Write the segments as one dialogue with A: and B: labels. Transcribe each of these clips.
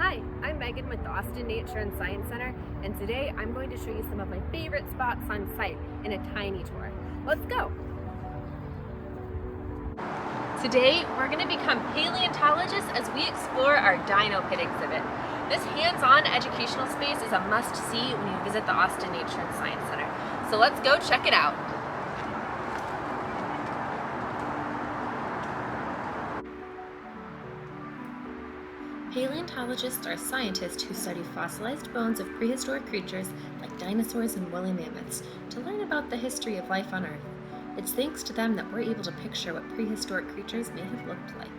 A: Hi, I'm Megan with the Austin Nature and Science Center, and today I'm going to show you some of my favorite spots on site in a tiny tour. Let's go! Today, we're going to become paleontologists as we explore our Dino Pit exhibit. This hands-on educational space is a must-see when you visit the Austin Nature and Science Center. So let's go check it out. Paleontologists are scientists who study fossilized bones of prehistoric creatures like dinosaurs and woolly mammoths to learn about the history of life on Earth. It's thanks to them that we're able to picture what prehistoric creatures may have looked like.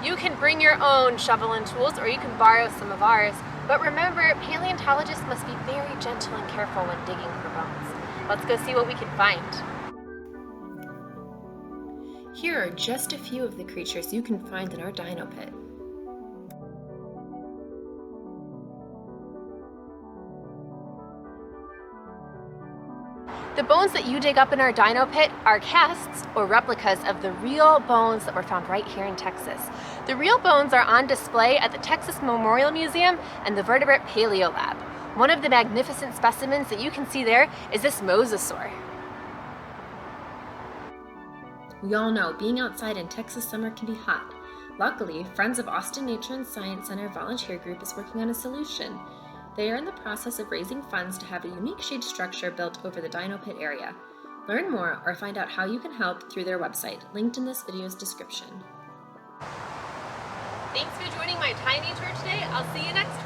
A: You can bring your own shovel and tools, or you can borrow some of ours, but remember, paleontologists must be very gentle and careful when digging for bones. Let's go see what we can find. Here are just a few of the creatures you can find in our Dino Pit. The bones that you dig up in our Dino Pit are casts or replicas of the real bones that were found right here in Texas. The real bones are on display at the Texas Memorial Museum and the Vertebrate Paleo Lab. One of the magnificent specimens that you can see there is this Mosasaur. We all know being outside in Texas summer can be hot. Luckily, Friends of Austin Nature and Science Center volunteer group is working on a solution. They are in the process of raising funds to have a unique shade structure built over the Dino Pit area. Learn more or find out how you can help through their website, linked in this video's description. Thanks for joining my tiny tour today. I'll see you next time.